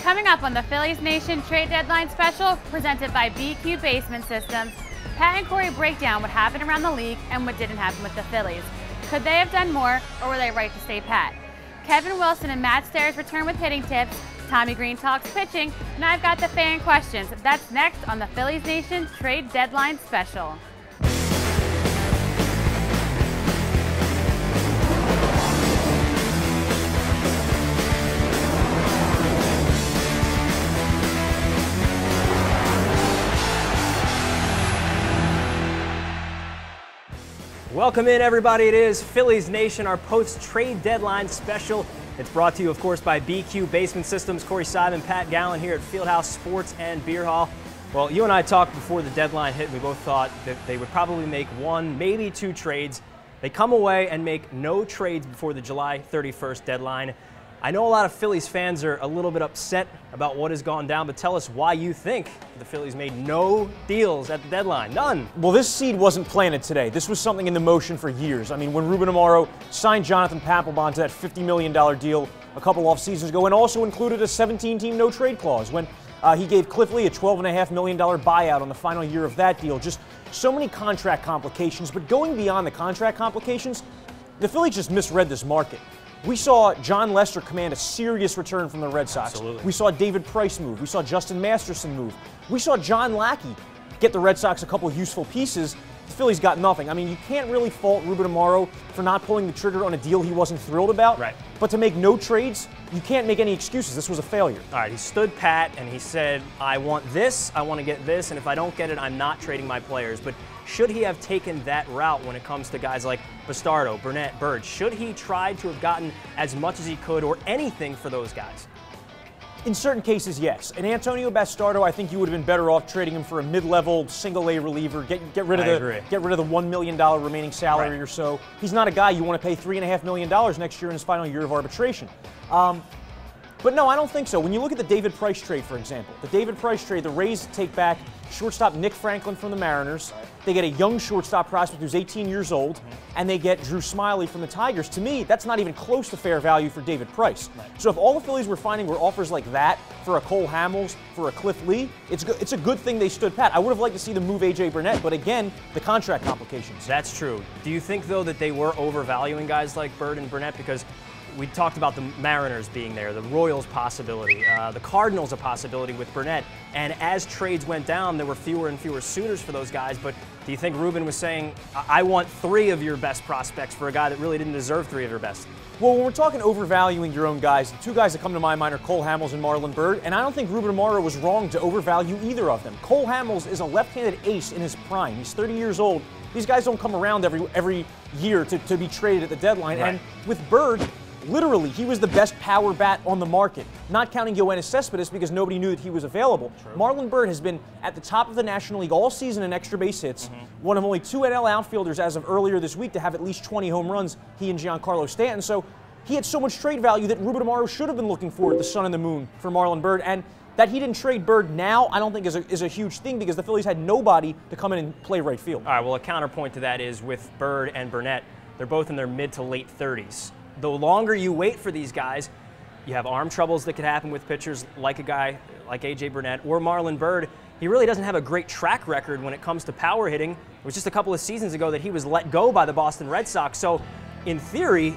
Coming up on the Phillies Nation Trade Deadline Special, presented by BQ Basement Systems, Pat and Corey break down what happened around the league and what didn't happen with the Phillies. Could they have done more, or were they right to stay pat? Kevin Wilson and Matt Stairs return with hitting tips, Tommy Greene talks pitching, and I've got the fan questions. That's next on the Phillies Nation Trade Deadline Special. Welcome in, everybody. It is Phillies Nation, our post-trade deadline special. It's brought to you, of course, by BQ Basement Systems. Corey Simon, Pat Gallen here at Fieldhouse Sports and Beer Hall. Well, you and I talked before the deadline hit. We both thought that they would probably make one, maybe two trades. They come away and make no trades before the July 31st deadline. I know a lot of Phillies fans are a little bit upset about what has gone down, but tell us why you think the Phillies made no deals at the deadline. None. Well, this seed wasn't planted today. This was something in the motion for years. I mean, when Ruben Amaro signed Jonathan Papelbon to that $50 million deal a couple off seasons ago, and also included a 17-team no-trade clause, when he gave Cliff Lee a $12.5 million buyout on the final year of that deal. Just so many contract complications. But going beyond the contract complications, the Phillies just misread this market. We saw John Lester command a serious return from the Red Sox. Absolutely. We saw David Price move. We saw Justin Masterson move. We saw John Lackey get the Red Sox a couple of useful pieces. The Phillies got nothing. I mean, you can't really fault Ruben Amaro for not pulling the trigger on a deal he wasn't thrilled about. Right. But to make no trades, you can't make any excuses. This was a failure. All right, he stood pat and he said, I want this, I want to get this, and if I don't get it, I'm not trading my players. But should he have taken that route when it comes to guys like Bastardo, Burnett, Bird? Should he try to have gotten as much as he could or anything for those guys? In certain cases, yes. And Antonio Bastardo, I think you would have been better off trading him for a mid-level single-A reliever. Get rid of the $1 million remaining salary or so. He's not a guy you want to pay $3.5 million next year in his final year of arbitration. But no, I don't think so. When you look at the David Price trade, for example, the David Price trade, the Rays take back shortstop Nick Franklin from the Mariners. They get a young shortstop prospect who's 18 years old, and they get Drew Smyly from the Tigers. To me, that's not even close to fair value for David Price. So if all the Phillies were finding were offers like that for a Cole Hamels, for a Cliff Lee, it's a good thing they stood pat. I would have liked to see them move A.J. Burnett, but again, the contract complications. That's true. Do you think, though, that they were overvaluing guys like Bird and Burnett? Because we talked about the Mariners being there, the Royals possibility, the Cardinals a possibility with Burnett. And as trades went down, there were fewer and fewer suitors for those guys. But do you think Ruben was saying, I want three of your best prospects for a guy that really didn't deserve three of your best? Well, when we're talking overvaluing your own guys, the two guys that come to my mind are Cole Hamels and Marlon Byrd, and I don't think Ruben Amaro was wrong to overvalue either of them. Cole Hamels is a left-handed ace in his prime. He's 30 years old. These guys don't come around every year to be traded at the deadline. Right. And with Byrd, literally, he was the best power bat on the market, not counting Yoenis Cespedes because nobody knew that he was available. True. Marlon Byrd has been at the top of the National League all season in extra base hits, one of only two NL outfielders as of earlier this week to have at least 20 home runs, he and Giancarlo Stanton. So he had so much trade value that Ruben Amaro should have been looking for the sun and the moon for Marlon Byrd. And that he didn't trade Byrd now, I don't think is a huge thing because the Phillies had nobody to come in and play right field. All right, well, a counterpoint to that is with Bird and Burnett, they're both in their mid to late 30s. The longer you wait for these guys, you have arm troubles that could happen with pitchers like a guy like A.J. Burnett or Marlon Byrd. He really doesn't have a great track record when it comes to power hitting. It was just a couple of seasons ago that he was let go by the Boston Red Sox. So, in theory,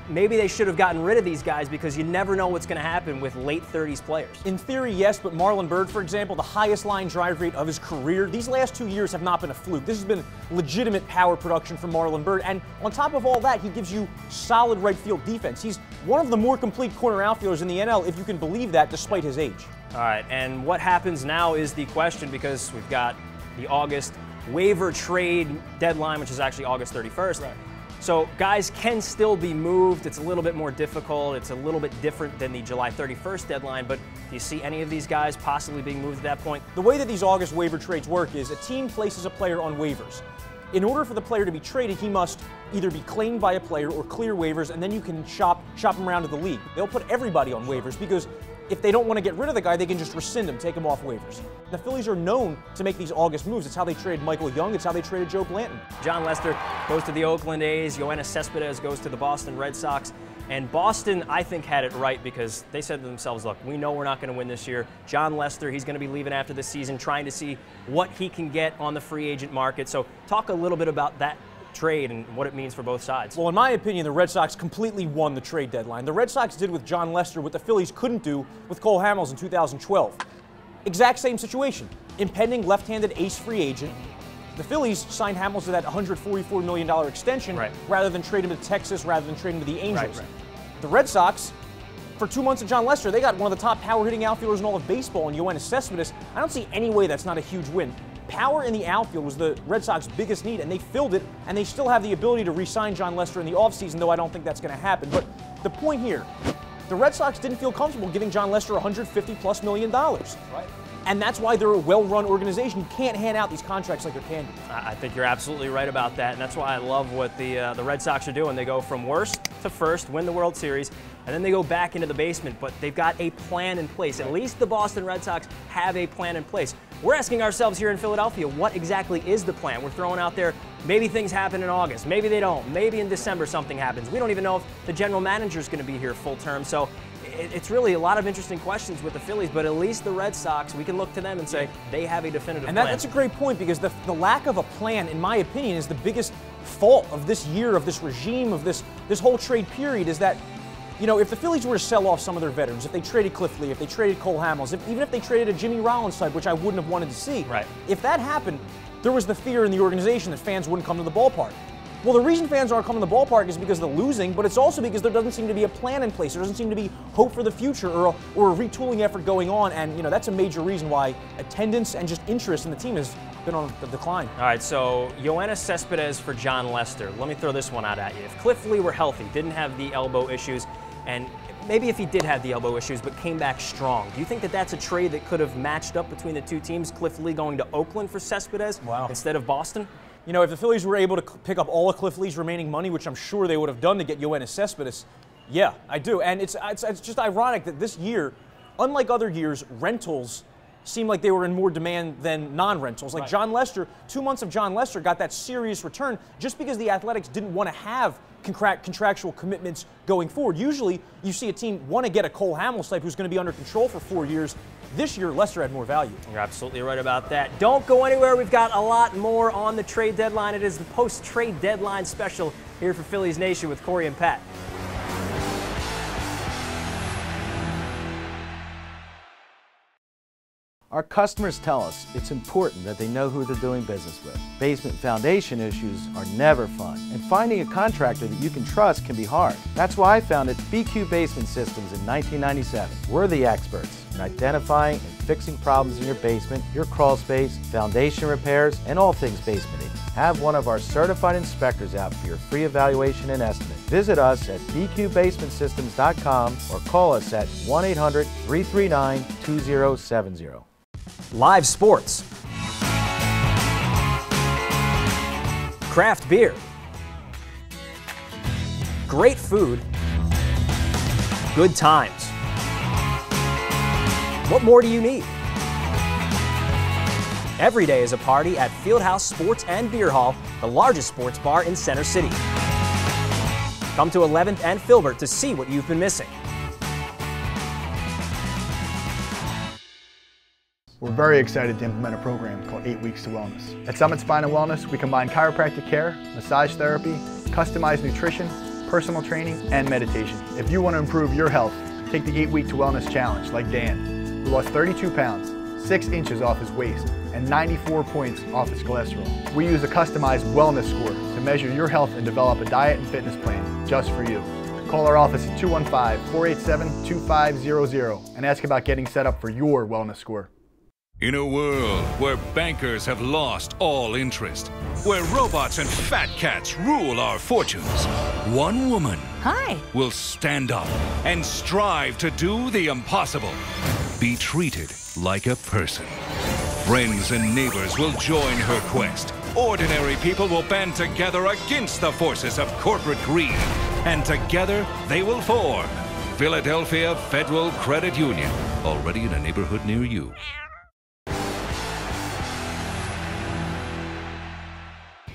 maybe they should have gotten rid of these guys because you never know what's going to happen with late 30s players. In theory, yes, but Marlon Byrd, for example, the highest line drive rate of his career, these last 2 years have not been a fluke. This has been legitimate power production from Marlon Byrd, and on top of all that, he gives you solid right field defense. He's one of the more complete corner outfielders in the NL, if you can believe that, despite his age. All right, and what happens now is the question because we've got the August waiver trade deadline, which is actually August 31st. Right. So guys can still be moved. It's a little bit more difficult. It's a little bit different than the July 31st deadline, but do you see any of these guys possibly being moved at that point? The way that these August waiver trades work is a team places a player on waivers. In order for the player to be traded, he must either be claimed by a player or clear waivers, and then you can shop him around to the league. They'll put everybody on waivers because if they don't want to get rid of the guy, they can just rescind him, take him off waivers. The Phillies are known to make these August moves. It's how they traded Michael Young. It's how they traded Joe Blanton. John Lester goes to the Oakland A's. Yoenis Cespedes goes to the Boston Red Sox. And Boston, I think, had it right because they said to themselves, look, we know we're not going to win this year. John Lester, he's going to be leaving after the season, trying to see what he can get on the free agent market. So talk a little bit about that trade and what it means for both sides. Well, in my opinion, the Red Sox completely won the trade deadline. The Red Sox did with John Lester what the Phillies couldn't do with Cole Hamels in 2012. Exact same situation. Impending left-handed ace free agent. The Phillies signed Hamels to that $144 million extension rather than trade him to Texas, rather than trade him to the Angels. The Red Sox, for 2 months of John Lester, they got one of the top power-hitting outfielders in all of baseball in Yoenis Cespedes. I don't see any way that's not a huge win. Power in the outfield was the Red Sox's biggest need, and they filled it, and they still have the ability to re-sign John Lester in the offseason, though I don't think that's going to happen. But the point here, the Red Sox didn't feel comfortable giving John Lester $150+ million. And that's why they're a well-run organization. You can't hand out these contracts like they're candy. I think you're absolutely right about that, and that's why I love what the Red Sox are doing. They go from worst to first, win the World Series, and then they go back into the basement, but they've got a plan in place. At least the Boston Red Sox have a plan in place. We're asking ourselves here in Philadelphia, what exactly is the plan? We're throwing out there, maybe things happen in August, maybe they don't, maybe in December something happens. We don't even know if the general manager is going to be here full term, so it's really a lot of interesting questions with the Phillies, but at least the Red Sox, we can look to them and say they have a definitive plan. And that's a great point, because the lack of a plan, in my opinion, is the biggest fault of this year, of this regime, of this whole trade period, is that, you know, if the Phillies were to sell off some of their veterans, if they traded Cliff Lee, if they traded Cole Hamels, even if they traded a Jimmy Rollins type, which I wouldn't have wanted to see, if that happened, there was the fear in the organization that fans wouldn't come to the ballpark. Well, the reason fans aren't coming to the ballpark is because they're losing, but it's also because there doesn't seem to be a plan in place. There doesn't seem to be hope for the future or a retooling effort going on, and, you know, that's a major reason why attendance and just interest in the team has been on the decline. All right, so Yoenis Cespedes for John Lester. Let me throw this one out at you. If Cliff Lee were healthy, didn't have the elbow issues, and maybe if he did have the elbow issues but came back strong, do you think that that's a trade that could have matched up between the two teams? Cliff Lee going to Oakland for Cespedes instead of Boston? You know, if the Phillies were able to pick up all of Cliff Lee's remaining money, which I'm sure they would have done to get Yoenis Cespedes, yeah, I do. And it's just ironic that this year, unlike other years, rentals seem like they were in more demand than non-rentals. Like John Lester, 2 months of John Lester got that serious return just because the Athletics didn't want to have contractual commitments going forward. Usually, you see a team want to get a Cole Hamels type who's going to be under control for 4 years. This year, Lester had more value. You're absolutely right about that. Don't go anywhere. We've got a lot more on the trade deadline. It is the post-trade deadline special here for Phillies Nation with Corey and Pat. Our customers tell us it's important that they know who they're doing business with. Basement foundation issues are never fun, and finding a contractor that you can trust can be hard. That's why I founded BQ Basement Systems in 1997. We're the experts in identifying and fixing problems in your basement, your crawl space, foundation repairs, and all things basementing. Have one of our certified inspectors out for your free evaluation and estimate. Visit us at bqbasementsystems.com or call us at 1-800-339-2070. Live sports, craft beer, great food, good times. What more do you need? Every day is a party at Fieldhouse Sports and Beer Hall, the largest sports bar in Center City. Come to 11th and Filbert to see what you've been missing. We're very excited to implement a program called 8 Weeks to Wellness. At Summit Spine and Wellness, we combine chiropractic care, massage therapy, customized nutrition, personal training, and meditation. If you want to improve your health, take the 8 Week to Wellness Challenge like Dan, who lost 32 pounds, 6 inches off his waist, and 94 points off his cholesterol. We use a customized wellness score to measure your health and develop a diet and fitness plan just for you. Call our office at 215-487-2500 and ask about getting set up for your wellness score. In a world where bankers have lost all interest, where robots and fat cats rule our fortunes, one woman will stand up and strive to do the impossible. Be treated like a person. Friends and neighbors will join her quest. Ordinary people will band together against the forces of corporate greed. And together they will form Philadelphia Federal Credit Union, already in a neighborhood near you.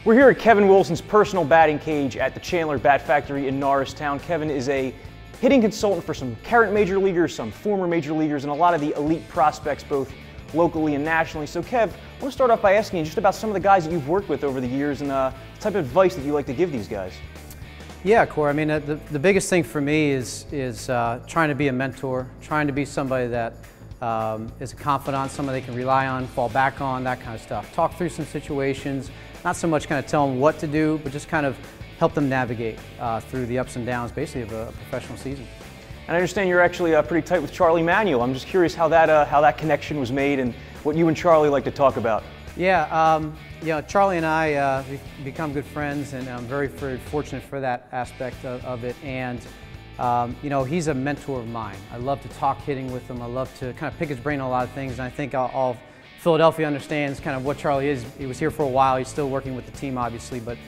We're here at Kevin Wilson's personal batting cage at the Chandler Bat Factory in Norristown. Kevin is a hitting consultant for some current major leaguers, some former major leaguers, and a lot of the elite prospects, both locally and nationally. So Kev, I want to start off by asking you just about some of the guys that you've worked with over the years and the type of advice that you like to give these guys. Yeah, Corey, I mean, the biggest thing for me is trying to be a mentor, trying to be somebody that is a confidant, somebody they can rely on, fall back on, that kind of stuff. Talk through some situations, not so much kind of tell them what to do, but just kind of help them navigate through the ups and downs, basically, of a professional season. And I understand you're actually pretty tight with Charlie Manuel. I'm just curious how that connection was made and what you and Charlie like to talk about. Yeah, you know, Charlie and I, we've become good friends, and I'm very fortunate for that aspect of it. And you know, he's a mentor of mine. I love to talk hitting with him. I love to kind of pick his brain on a lot of things, and I think all Philadelphia understands kind of what Charlie is. He was here for a while. He's still working with the team, obviously, but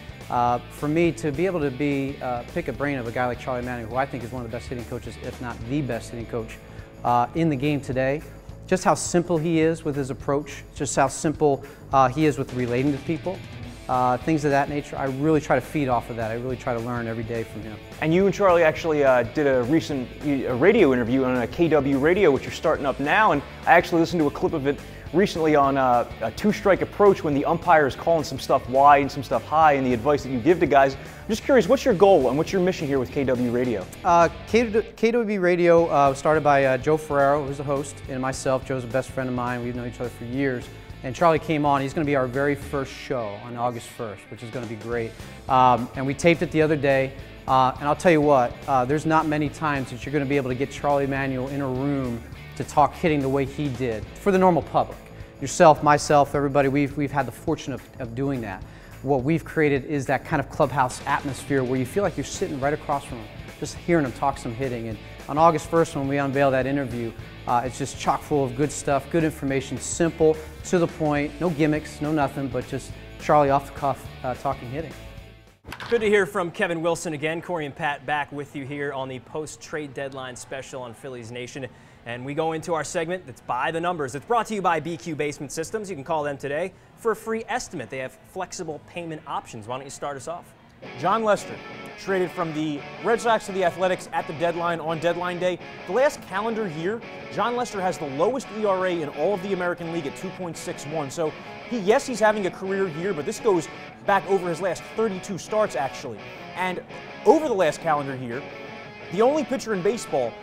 for me to be able to pick a brain of a guy like Charlie Manuel, who I think is one of the best hitting coaches, if not the best hitting coach in the game today, just how simple he is with his approach, just how simple he is with relating to people, things of that nature. I really try to feed off of that. I really try to learn every day from him. And you and Charlie actually did a recent radio interview on a KW radio, which you're starting up now, and I actually listened to a clip of it recently on a two-strike approach when the umpire is calling some stuff wide and some stuff high, and the advice that you give to guys. I'm just curious, what's your goal and what's your mission here with KW Radio? KW Radio was started by Joe Ferrero, who's the host, and myself. Joe's a best friend of mine. We've known each other for years. And Charlie came on. He's going to be our very first show on August 1st, which is going to be great. And we taped it the other day. And I'll tell you what, there's not many times that you're going to be able to get Charlie Manuel in a room to talk hitting the way he did for the normal public. Yourself, myself, everybody, we've had the fortune of doing that. What we've created is that kind of clubhouse atmosphere where you feel like you're sitting right across from him, just hearing him talk some hitting. And on August 1st, when we unveil that interview, it's just chock full of good stuff, good information, simple, to the point, no gimmicks, no nothing, but just Charlie off the cuff talking hitting. Good to hear from Kevin Wilson again. Corey and Pat back with you here on the post-trade deadline special on Phillies Nation. And we go into our segment that's By the Numbers. It's brought to you by BQ Basement Systems. You can call them today for a free estimate. They have flexible payment options. Why don't you start us off? John Lester, traded from the Red Sox to the Athletics at the deadline on deadline day. The last calendar year, John Lester has the lowest ERA in all of the American League at 2.61. So, yes, he's having a career year, but this goes back over his last 32 starts, actually. And over the last calendar year, the only pitcher in baseball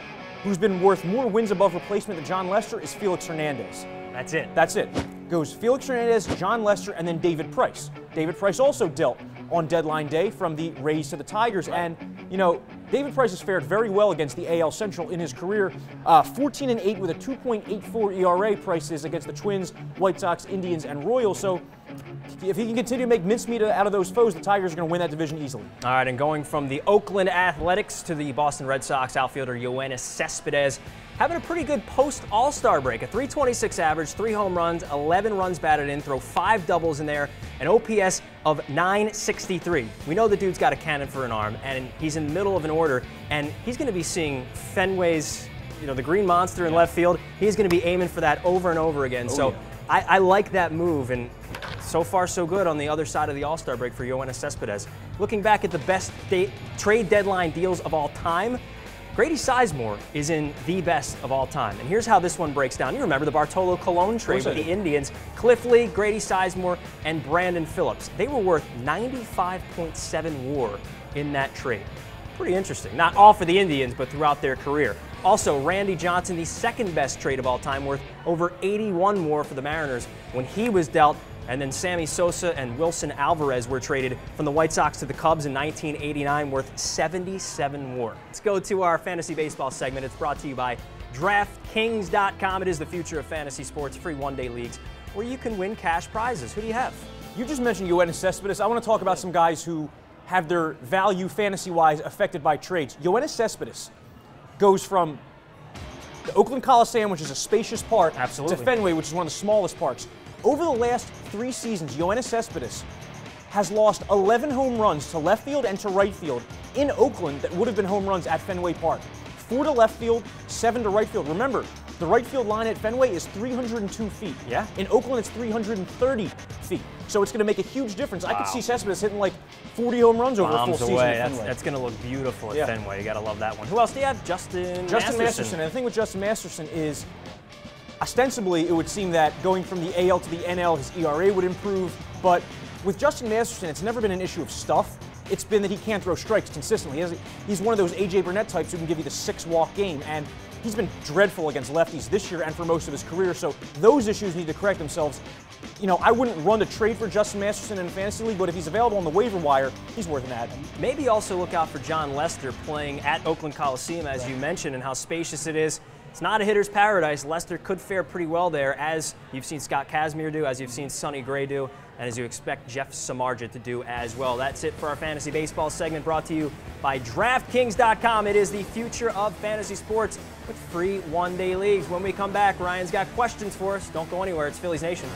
who's been worth more wins above replacement than John Lester is Felix Hernandez. That's it. That's it. Goes Felix Hernandez, John Lester, and then David Price. David Price also dealt on deadline day from the Rays to the Tigers. And, you know, David Price has fared very well against the AL Central in his career. 14-8 with a 2.84 ERA. Price is against the Twins, White Sox, Indians, and Royals. So if he can continue to make mincemeat out of those foes, the Tigers are going to win that division easily. All right, and going from the Oakland Athletics to the Boston Red Sox outfielder Yoenis Cespedes, having a pretty good post-All-Star break. A .326 average, 3 home runs, 11 runs batted in, throw 5 doubles in there, an OPS of .963. We know the dude's got a cannon for an arm, and he's in the middle of an order, and he's going to be seeing Fenway's, you know, the green monster in left field. He's going to be aiming for that over and over again. I like that move, and so far so good on the other side of the All-Star break for Yoenis Cespedes. Looking back at the best trade deadline deals of all time, Grady Sizemore is in the best of all time. And here's how this one breaks down. You remember the Bartolo Colon trade with the Indians. Cliff Lee, Grady Sizemore, and Brandon Phillips. They were worth 95.7 WAR in that trade. Pretty interesting. Not all for the Indians, but throughout their career. Also, Randy Johnson, the second best trade of all time, worth over 81 WAR for the Mariners when he was dealt. And then Sammy Sosa and Wilson Alvarez were traded from the White Sox to the Cubs in 1989, worth 77 WAR. Let's go to our fantasy baseball segment. It's brought to you by DraftKings.com. It is the future of fantasy sports, free one-day leagues where you can win cash prizes. Who do you have? You just mentioned Yoenis Cespedes. I want to talk about some guys who have their value fantasy-wise affected by trades. Yoenis Cespedes goes from the Oakland Coliseum, which is a spacious park, to Fenway, which is one of the smallest parks. Over the last 3 seasons, Yoenis Cespedes has lost 11 home runs to left field and to right field in Oakland that would have been home runs at Fenway Park. 4 to left field, 7 to right field. Remember, the right field line at Fenway is 302 feet. Yeah. In Oakland, it's 330 feet. So it's going to make a huge difference. Wow. I could see Cespedes hitting like 40 home runs over a full season at Fenway. That's going to look beautiful at Fenway. You got to love that one. Who else do you have? Justin Masterson. And the thing with Justin Masterson is, ostensibly, it would seem that going from the AL to the NL, his ERA would improve. But with Justin Masterson, it's never been an issue of stuff. It's been that he can't throw strikes consistently. He's one of those A.J. Burnett types who can give you the 6-walk game. And he's been dreadful against lefties this year and for most of his career. So those issues need to correct themselves. You know, I wouldn't run to trade for Justin Masterson in a fantasy league, but if he's available on the waiver wire, he's worth an ad. Maybe also look out for John Lester playing at Oakland Coliseum, as you mentioned, and how spacious it is. It's not a hitter's paradise. Lester could fare pretty well there, as you've seen Scott Kazmir do, as you've seen Sonny Gray do, and as you expect Jeff Samardzija to do as well. That's it for our fantasy baseball segment, brought to you by DraftKings.com. It is the future of fantasy sports with free one-day leagues. When we come back, Ryan's got questions for us. Don't go anywhere. It's Phillies Nation.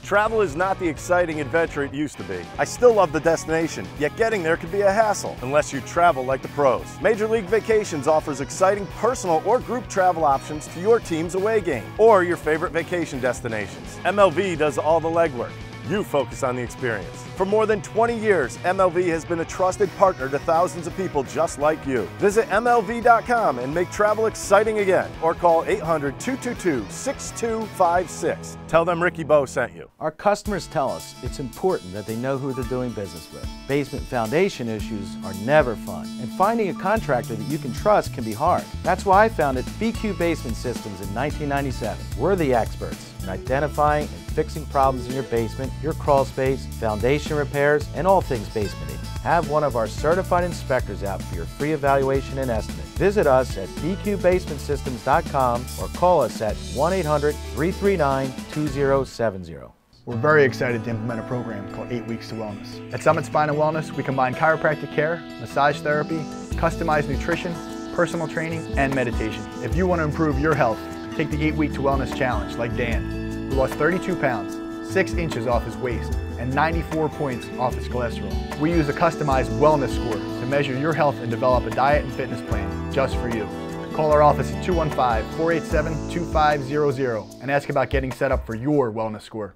Travel is not the exciting adventure it used to be. I still love the destination, yet getting there can be a hassle unless you travel like the pros. Major League Vacations offers exciting personal or group travel options to your team's away game or your favorite vacation destinations. MLV does all the legwork. You focus on the experience. For more than 20 years, MLV has been a trusted partner to thousands of people just like you. Visit MLV.com and make travel exciting again, or call 800-222-6256. Tell them Ricky Bo sent you. Our customers tell us it's important that they know who they're doing business with. Basement foundation issues are never fun, and finding a contractor that you can trust can be hard. That's why I founded BQ Basement Systems in 1997. We're the experts in identifying and fixing problems in your basement, your crawl space, foundation repairs, and all things basementing. Have one of our certified inspectors out for your free evaluation and estimate. Visit us at bqbasementsystems.com or call us at 1-800-339-2070. We're very excited to implement a program called 8 Weeks to Wellness. At Summit Spine and Wellness, we combine chiropractic care, massage therapy, customized nutrition, personal training, and meditation. If you want to improve your health, take the 8 Week to Wellness Challenge like Dan, who lost 32 pounds, 6 inches off his waist, and 94 points off his cholesterol. We use a customized wellness score to measure your health and develop a diet and fitness plan just for you. Call our office at 215-487-2500 and ask about getting set up for your wellness score.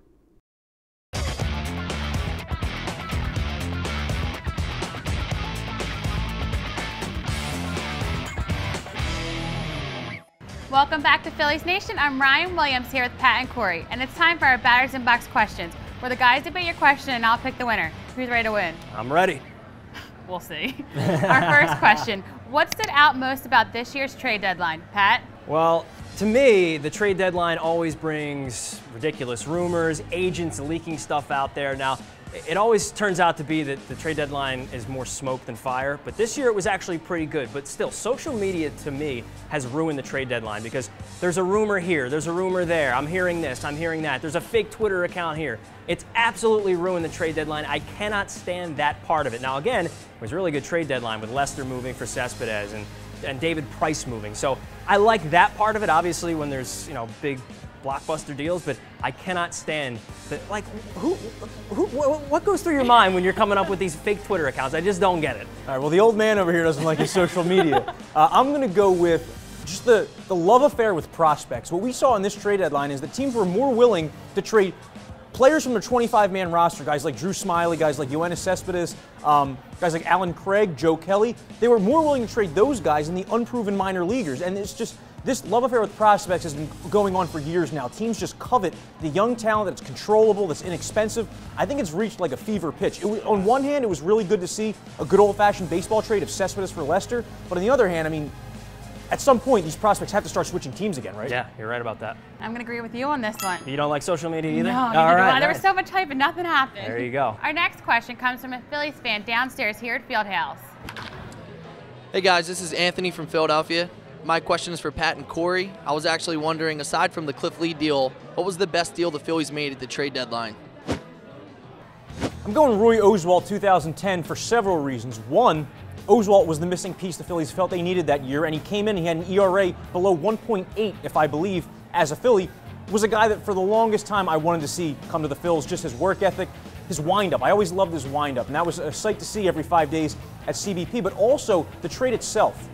Welcome back to Phillies Nation. I'm Ryan Williams here with Pat and Corey, and it's time for our Batters Inbox questions, where the guys debate your question and I'll pick the winner. Who's ready to win? I'm ready. We'll see. Our first question, what stood out most about this year's trade deadline? Pat? Well, to me, the trade deadline always brings ridiculous rumors, agents leaking stuff out there. Now, it always turns out to be that the trade deadline is more smoke than fire, but this year it was actually pretty good. But still, social media to me has ruined the trade deadline because there's a rumor here, there's a rumor there, I'm hearing this, I'm hearing that, there's a fake Twitter account here. It's absolutely ruined the trade deadline. I cannot stand that part of it. Now again, it was a really good trade deadline with Lester moving for Cespedes and David Price moving. So I like that part of it, obviously, when there's, you know, big blockbuster deals, but I cannot stand that. Like, what goes through your mind when you're coming up with these fake Twitter accounts? I just don't get it. All right, well, the old man over here doesn't like his social media. I'm going to go with just the love affair with prospects. What we saw in this trade deadline is that teams were more willing to trade players from their 25-man roster, guys like Drew Smyly, guys like Yoenis Cespedes, guys like Alan Craig, Joe Kelly. They were more willing to trade those guys than the unproven minor leaguers. And it's just, this love affair with prospects has been going on for years now. Teams just covet the young talent that's controllable, that's inexpensive. I think it's reached like a fever pitch. On one hand, it was really good to see a good old-fashioned baseball trade of Cespedes for Lester, but on the other hand, I mean, at some point, these prospects have to start switching teams again, right? Yeah, you're right about that. I'm going to agree with you on this one. You don't like social media either? No, all right. There was so much hype and nothing happened. There you go. Our next question comes from a Phillies fan downstairs here at Fieldhouse. Hey guys, this is Anthony from Philadelphia. My question is for Pat and Corey. I was actually wondering, aside from the Cliff Lee deal, what was the best deal the Phillies made at the trade deadline? I'm going Roy Oswalt 2010 for several reasons. One, Oswalt was the missing piece the Phillies felt they needed that year, and he came in, he had an ERA below 1.8, if I believe, as a Philly. Was a guy that for the longest time I wanted to see come to the Phils, just his work ethic. his windup. I always loved his windup, and that was a sight to see every 5 days at CBP, but also the trade itself.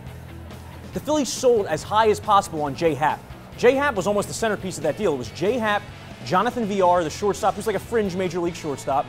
The Phillies sold as high as possible on J. Happ. J. Happ was almost the centerpiece of that deal. It was J. Happ, Jonathan Villar, the shortstop, who's like a fringe major league shortstop,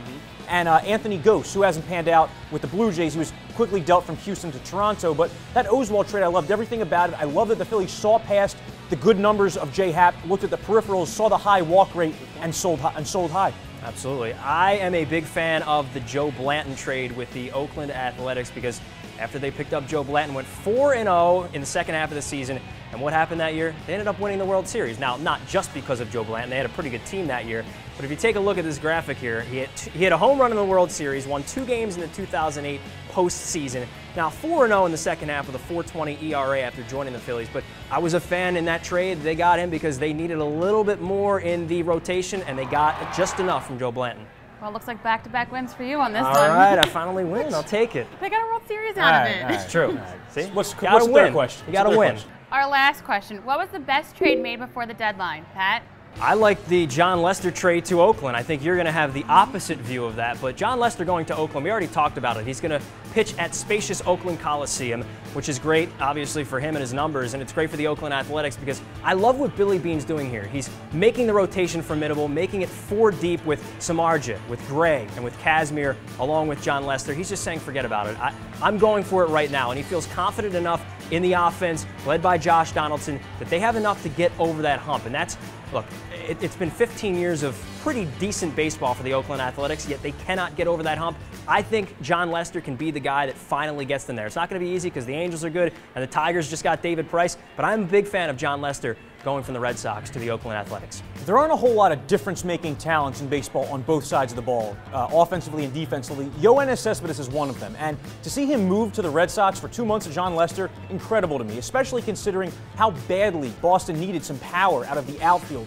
and Anthony Gose, who hasn't panned out with the Blue Jays. He was quickly dealt from Houston to Toronto, but that Oswalt trade, I loved everything about it. I love that the Phillies saw past the good numbers of J. Happ, looked at the peripherals, saw the high walk rate, and sold high. Absolutely. I am a big fan of the Joe Blanton trade with the Oakland Athletics because after they picked up Joe Blanton, went 4-0 in the second half of the season. And what happened that year? They ended up winning the World Series. Now, not just because of Joe Blanton. They had a pretty good team that year. But if you take a look at this graphic here, he had a home run in the World Series, won 2 games in the 2008 postseason. Now, 4-0 in the second half with a 4.20 ERA after joining the Phillies. But I was a fan in that trade. They got him because they needed a little bit more in the rotation, and they got just enough from Joe Blanton. Well, it looks like back-to-back wins for you on this one. All right, I finally win. I'll take it. They got a World Series out of it. It's true. See? What's the third question? You got to win. Our last question. What was the best trade made before the deadline, Pat? I like the John Lester trade to Oakland. I think you're going to have the opposite view of that. But John Lester going to Oakland, we already talked about it. He's going to pitch at spacious Oakland Coliseum, which is great, obviously, for him and his numbers. And it's great for the Oakland Athletics because I love what Billy Beane's doing here. He's making the rotation formidable, making it 4 deep with Samardzija, with Gray, and with Kazmir, along with John Lester. He's just saying forget about it. I'm going for it right now. And he feels confident enough in the offense, led by Josh Donaldson, that they have enough to get over that hump. And that's, look, it's been 15 years of pretty decent baseball for the Oakland Athletics, yet they cannot get over that hump. I think John Lester can be the guy that finally gets them there. It's not going to be easy because the Angels are good and the Tigers just got David Price, but I'm a big fan of John Lester going from the Red Sox to the Oakland Athletics. There aren't a whole lot of difference-making talents in baseball on both sides of the ball, offensively and defensively. Yoenis Cespedes is one of them, and to see him move to the Red Sox for 2 months of John Lester, incredible to me, especially considering how badly Boston needed some power out of the outfield.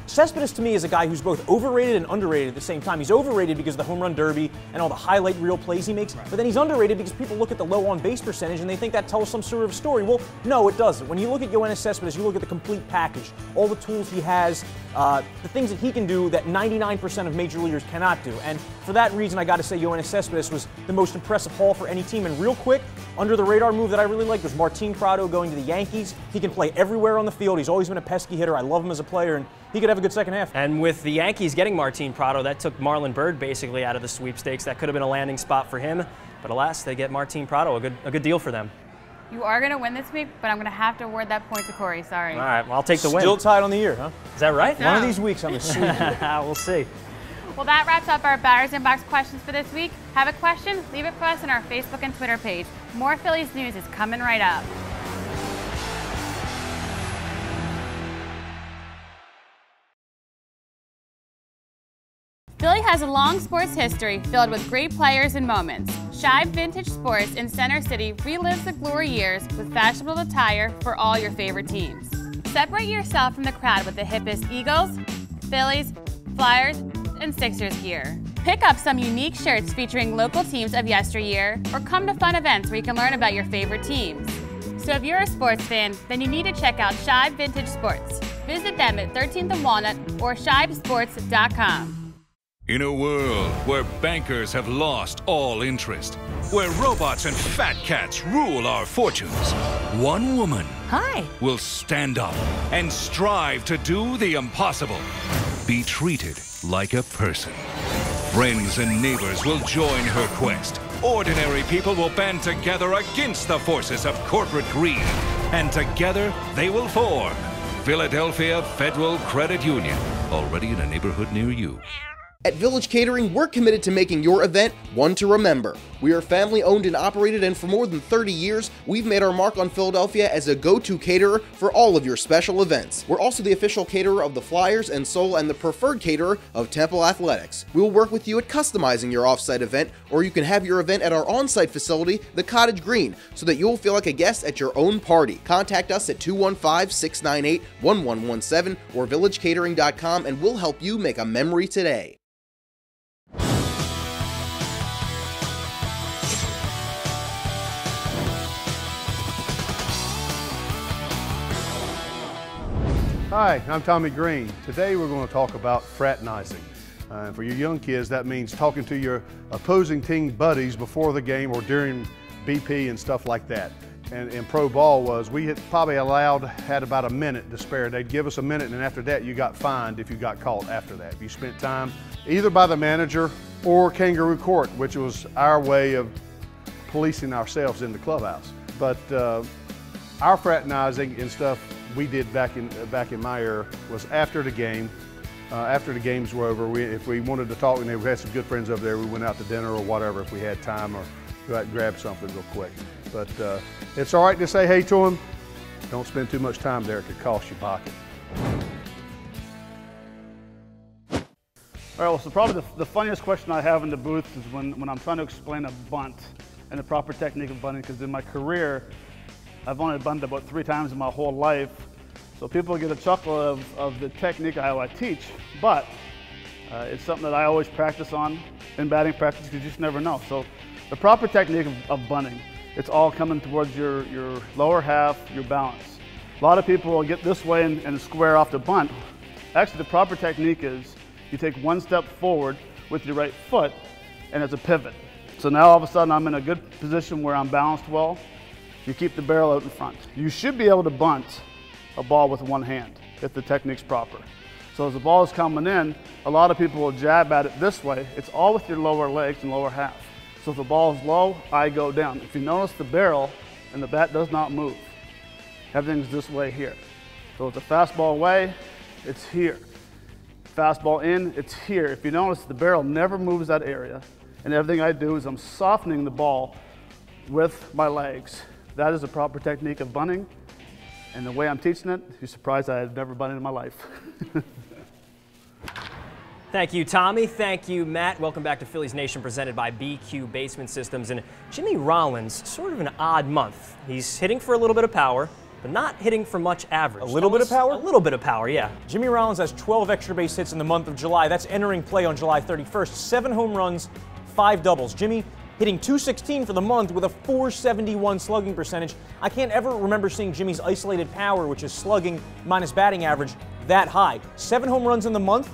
Cespedes to me is a guy who's both overrated and underrated at the same time. He's overrated because of the home run derby and all the highlight reel plays he makes, but then he's underrated because people look at the low on base percentage and they think that tells some sort of story. Well, no, it doesn't. When you look at Yoenis Cespedes, you look at the complete package, all the tools he has, the things that he can do that 99% of major leaguers cannot do. And for that reason, I got to say Yoenis Cespedes was the most impressive haul for any team. And real quick, under the radar move that I really liked was Martin Prado going to the Yankees. He can play everywhere on the field. He's always been a pesky hitter. I love him as a player, and he could have a good second half. And with the Yankees getting Martin Prado, that took Marlon Byrd basically out of the sweepstakes. That could have been a landing spot for him. But alas, they get Martin Prado, a good deal for them. You are going to win this week, but I'm going to have to award that point to Corey. Sorry. All right, well, I'll take the win. Still tied on the year, huh? Is that right? One of these weeks I'm going to sweep you. We'll see. Well, that wraps up our Batters Inbox questions for this week. Have a question? Leave it for us on our Facebook and Twitter page. More Phillies news is coming right up. Philly has a long sports history filled with great players and moments. Shibe Vintage Sports in Center City relives the glory years with fashionable attire for all your favorite teams. Separate yourself from the crowd with the hippest Eagles, Phillies, Flyers, and Sixers gear. Pick up some unique shirts featuring local teams of yesteryear, or come to fun events where you can learn about your favorite teams. So if you're a sports fan, then you need to check out Shibe Vintage Sports. Visit them at 13th and Walnut or shibesports.com. In a world where bankers have lost all interest, where robots and fat cats rule our fortunes, one woman will stand up and strive to do the impossible. Be treated like a person. Friends and neighbors will join her quest. Ordinary people will band together against the forces of corporate greed. And together they will form Philadelphia Federal Credit Union, already in a neighborhood near you. At Village Catering, we're committed to making your event one to remember. We are family owned and operated, and for more than 30 years, we've made our mark on Philadelphia as a go-to caterer for all of your special events. We're also the official caterer of the Flyers and Soul and the preferred caterer of Temple Athletics. We will work with you at customizing your off-site event, or you can have your event at our on-site facility, the Cottage Green, so that you'll feel like a guest at your own party. Contact us at 215-698-1117 or villagecatering.com, and we'll help you make a memory today. Hi, I'm Tommy Greene. Today we're going to talk about fraternizing. For your young kids, that means talking to your opposing team buddies before the game or during BP and stuff like that. And in pro ball we had probably had about a minute to spare. They'd give us a minute, and after that you got fined if you got caught after that. If you spent time either by the manager or kangaroo court, which was our way of policing ourselves in the clubhouse. But our fraternizing and stuff we did back in my era was after the game. After the games were over, if we wanted to talk, and we had some good friends over there, we went out to dinner or whatever if we had time, or go out and grab something real quick. But it's all right to say hey to them. Don't spend too much time there. It could cost your pocket. All right, well, so probably the funniest question I have in the booth is when I'm trying to explain a bunt and the proper technique of bunting, because in my career, I've only bunted about 3 times in my whole life. So people get a chuckle of the technique of how I teach, but it's something that I always practice on in batting practice, because you just never know. So the proper technique of bunting, it's all coming towards your lower half, your balance. A lot of people will get this way and square off the bunt. Actually, the proper technique is you take 1 step forward with your right foot, and it's a pivot. So now all of a sudden I'm in a good position where I'm balanced well. You keep the barrel out in front. You should be able to bunt a ball with 1 hand if the technique's proper. So as the ball is coming in, a lot of people will jab at it this way. It's all with your lower legs and lower half. So if the ball is low, I go down. If you notice the barrel and the bat does not move, everything's this way here. So it's a fastball away, it's here. Fastball in, it's here. If you notice, the barrel never moves that area, and everything I do is I'm softening the ball with my legs. That is a proper technique of bunting. And the way I'm teaching it, you're surprised I had never bunted in my life. Thank you, Tommy. Thank you, Matt. Welcome back to Phillies Nation, presented by BQ Basement Systems. And Jimmy Rollins, sort of an odd month. He's hitting for a little bit of power, but not hitting for much average. A little bit of power? A little bit of power, yeah. Jimmy Rollins has 12 extra base hits in the month of July. That's entering play on July 31st. 7 home runs, 5 doubles. Jimmy hitting .216 for the month with a .471 slugging percentage. I can't ever remember seeing Jimmy's isolated power, which is slugging minus batting average, that high. 7 home runs in the month.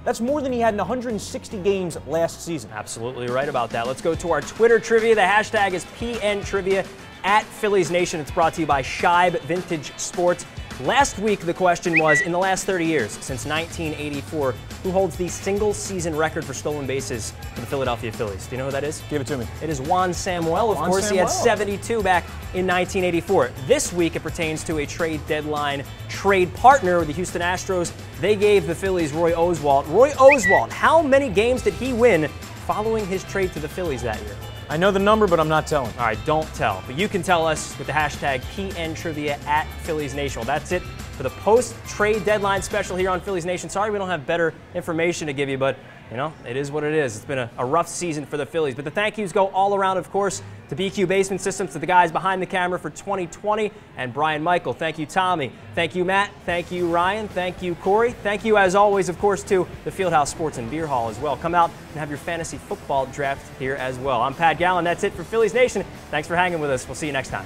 That's more than he had in 160 games last season. Absolutely right about that. Let's go to our Twitter trivia. The hashtag is PNTrivia at Phillies Nation. It's brought to you by Scheib Vintage Sports. Last week, the question was, in the last 30 years, since 1984, who holds the single-season record for stolen bases for the Philadelphia Phillies? Do you know who that is? Give it to me. It is Juan Samuel. Of course, he had 72 back in 1984. This week, it pertains to a trade deadline trade partner with the Houston Astros. They gave the Phillies Roy Oswalt. Roy Oswalt, how many games did he win following his trade to the Phillies that year? I know the number, but I'm not telling. All right, don't tell. But you can tell us with the hashtag PNTrivia at Phillies Nation. Well, that's it for the post-trade deadline special here on Phillies Nation. Sorry we don't have better information to give you, but, you know, it is what it is. It's been a rough season for the Phillies. But the thank yous go all around, of course, to BQ Basement Systems, to the guys behind the camera for 2020, and Brian Michael. Thank you, Tommy. Thank you, Matt. Thank you, Ryan. Thank you, Corey. Thank you, as always, of course, to the Fieldhouse Sports and Beer Hall as well. Come out and have your fantasy football draft here as well. I'm Pat Gallen. That's it for Phillies Nation. Thanks for hanging with us. We'll see you next time.